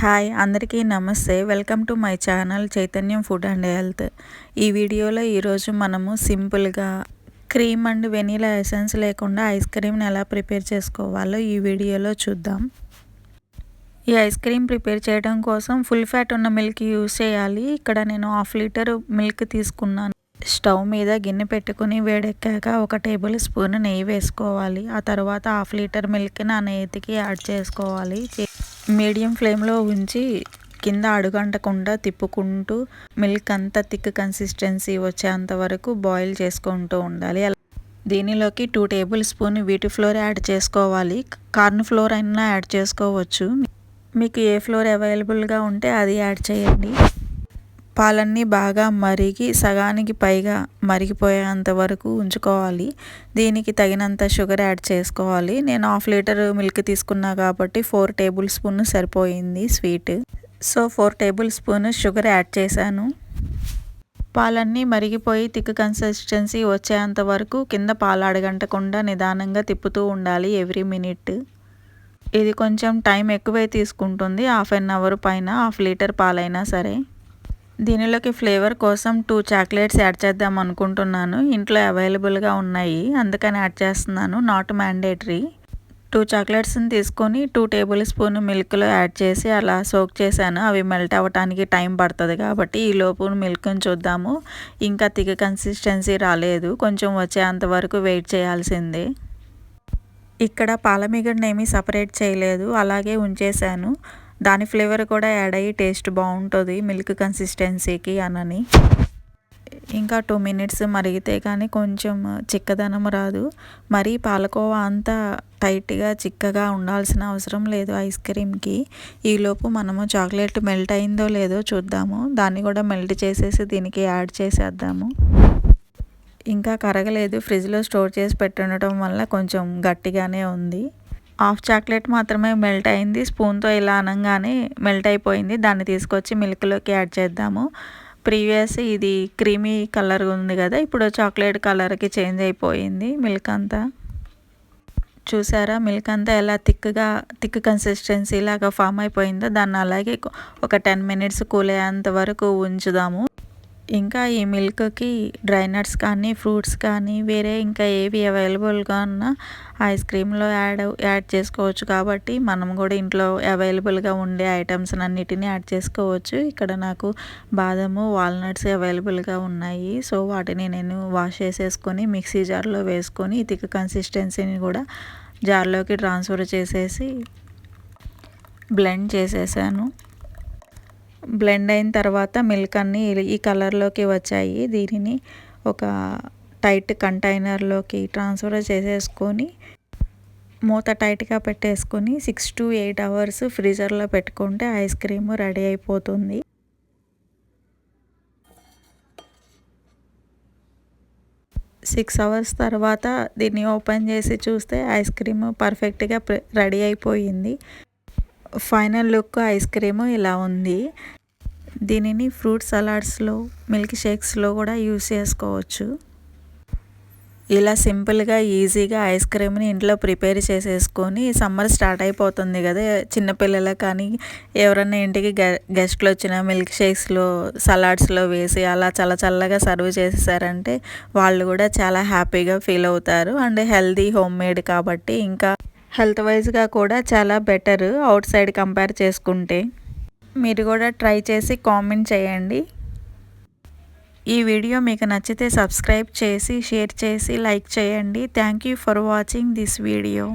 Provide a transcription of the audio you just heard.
Hi అందరికీ నమస్తే. Welcome to my channel చైతన్యం ఫుడ్ అండ్ హెల్త్. ఈ వీడియోలో ఈరోజు మనము సింపుల్గా క్రీమ్ అండ్ వెనీలా ఎసెన్స్ లేకుండా ఐస్ క్రీమ్ని ఎలా ప్రిపేర్ చేసుకోవాలో ఈ వీడియోలో చూద్దాం. ఈ ఐస్ క్రీమ్ ప్రిపేర్ చేయడం కోసం ఫుల్ ఫ్యాట్ ఉన్న మిల్క్ యూస్ చేయాలి. ఇక్కడ నేను 1/2 లీటర్ మిల్క్ తీసుకున్నాను. స్టవ్ మీద గిన్నె పెట్టుకుని వేడెక్కాక 1 టేబుల్ స్పూన్ నెయ్యి వేసుకోవాలి. ఆ తర్వాత 1/2 లీటర్ మిల్క్ని ఆ నెయ్యికి యాడ్ చేసుకోవాలి. మీడియం ఫ్లేమ్లో ఉంచి కింద అడుగంటకుండా తిప్పుకుంటూ మిల్క్ అంతా థిక్ కన్సిస్టెన్సీ వచ్చేంత వరకు బాయిల్ చేసుకుంటూ ఉండాలి. దీనిలోకి 2 table spoon wheat flour add చేసుకోవాలి. కార్న్ ఫ్లోర్ అయినా యాడ్ చేసుకోవచ్చు. మీకు ఏ ఫ్లోర్ అవైలబుల్గా ఉంటే అది యాడ్ చేయండి. పాలన్నీ బాగా మరిగి సగానికి పైగా మరిగిపోయేంత వరకు ఉంచుకోవాలి. దీనికి తగినంత షుగర్ యాడ్ చేసుకోవాలి. నేను 1/2 లీటర్ మిల్క్ తీసుకున్నా కాబట్టి 4 టేబుల్ స్పూన్ సరిపోయింది sweet. So 4 table spoon sugar add చేశాను. పాలన్నీ మరిగిపోయి థిక్ కన్సిస్టెన్సీ వచ్చేంత వరకు కింద పాలు అడగంటకుండా నిదానంగా తిప్పుతూ ఉండాలి ఎవ్రీ మినిట్. ఇది కొంచెం టైం ఎక్కువే తీసుకుంటుంది. 1/2 అవర్ పైన 1/2 లీటర్ పాలైనా సరే. దీనిలోకి ఫ్లేవర్ కోసం 2 చాక్లెట్స్ యాడ్ చేద్దాం అనుకుంటున్నాను. ఇంట్లో అవైలబుల్గా ఉన్నాయి, అందుకని యాడ్ చేస్తున్నాను. Not mandatory. 2 చాక్లెట్స్ని తీసుకొని 2 టేబుల్ స్పూన్ మిల్క్లో యాడ్ చేసి అలా సోక్ చేశాను. అవి మెల్ట్ అవ్వటానికి టైం పడుతుంది కాబట్టి ఈ లోపు మిల్క్ని చూద్దాము. ఇంకా థిక్ కన్సిస్టెన్సీ రాలేదు, కొంచెం వచ్చేంత వరకు వెయిట్ చేయాల్సిందే. ఇక్కడ పాలమీగడని ఏమీ సపరేట్ చేయలేదు, అలాగే ఉంచేసాను. దాని ఫ్లేవర్ కూడా యాడ్ అయ్యి టేస్ట్ బాగుంటుంది మిల్క్ కన్సిస్టెన్సీకి అనని. ఇంకా 2 మినిట్స్ మరిగితే కానీ కొంచెం చిక్కదనం రాదు. మరీ పాలకోవా అంతా టైట్గా చిక్కగా ఉండాల్సిన అవసరం లేదు ఐస్ క్రీమ్కి. ఈలోపు మనము చాక్లెట్ మెల్ట్ అయిందో లేదో చూద్దాము. దాన్ని కూడా మెల్ట్ చేసేసి దీనికి యాడ్ చేసేద్దాము. ఇంకా కరగలేదు, ఫ్రిడ్జ్లో స్టోర్ చేసి పెట్టుండటం వల్ల కొంచెం గట్టిగానే ఉంది. 1/2 చాక్లెట్ మాత్రమే మెల్ట్ అయింది. స్పూన్తో ఇలా అనగానే మెల్ట్ అయిపోయింది. దాన్ని తీసుకొచ్చి మిల్క్లోకి యాడ్ చేద్దాము. ప్రీవియస్ ఇది క్రీమీ కలర్ ఉంది కదా, ఇప్పుడు చాక్లెట్ కలర్కి చేంజ్ అయిపోయింది మిల్క్ అంతా. చూసారా మిల్క్ అంతా ఎలా థిక్ కన్సిస్టెన్సీ లాగా ఫామ్ అయిపోయిందో. దాన్ని అలాగే ఒక 10 మినిట్స్ కూల్ అయ్యేంత వరకు ఉంచుదాము. ఇంకా ఈ మిల్క్కి డ్రై నట్స్ కానీ ఫ్రూట్స్ కానీ వేరే ఇంకా ఏవి అవైలబుల్గా ఉన్న ఐస్ క్రీమ్లో యాడ్ చేసుకోవచ్చు. కాబట్టి మనం కూడా ఇంట్లో అవైలబుల్గా ఉండే ఐటమ్స్ అన్నిటినీ యాడ్ చేసుకోవచ్చు. ఇక్కడ నాకు బాదము వాల్నట్స్ అవైలబుల్గా ఉన్నాయి. సో వాటిని నేను వాష్ చేసేసుకొని మిక్సీ జార్లో వేసుకొని థిక్ కన్సిస్టెన్సీని కూడా జార్లోకి ట్రాన్స్ఫర్ చేసేసి బ్లెండ్ చేసేసాను. బ్లెండ్ అయిన తర్వాత మిల్క్ అన్నీ ఈ కలర్లోకి వచ్చాయి. దీనిని ఒక టైట్ కంటైనర్లోకి ట్రాన్స్ఫర్ చేసేసుకొని మూత టైట్గా పెట్టేసుకొని 6 to 8 అవర్స్ ఫ్రీజర్లో పెట్టుకుంటే ఐస్ క్రీమ్ రెడీ అయిపోతుంది. సిక్స్ అవర్స్ తర్వాత దీన్ని ఓపెన్ చేసి చూస్తే ఐస్ క్రీమ్ పర్ఫెక్ట్గా రెడీ అయిపోయింది. ఫైనల్ లుక్ ఐస్ క్రీమ్ ఇలా ఉంది. దీనిని ఫ్రూట్ సలాడ్స్లో మిల్క్ షేక్స్లో కూడా యూస్ చేసుకోవచ్చు. ఇలా సింపుల్గా ఈజీగా ఐస్ క్రీమ్ని ఇంట్లో ప్రిపేర్ చేసేసుకొని సమ్మర్ స్టార్ట్ అయిపోతుంది కదా, చిన్నపిల్లలకు కానీ ఎవరన్నా ఇంటికి గెస్ట్లు వచ్చినా మిల్క్ షేక్స్లో సలాడ్స్లో వేసి అలా చల్లగా సర్వ్ చేసేసారంటే వాళ్ళు కూడా చాలా హ్యాపీగా ఫీల్ అవుతారు. అండ్ హెల్దీ హోమ్ మేడ్ కాబట్టి ఇంకా హెల్త్ వైజ్గా కూడా చాలా బెటర్ అవుట్ సైడ్ కంపేర్ చేసుకుంటే. మీరు కూడా ట్రై చేసి కామెంట్ చేయండి. ఈ వీడియో మీకు నచ్చితే సబ్స్క్రైబ్ చేసి షేర్ చేసి లైక్ చేయండి. Thank you for watching this video.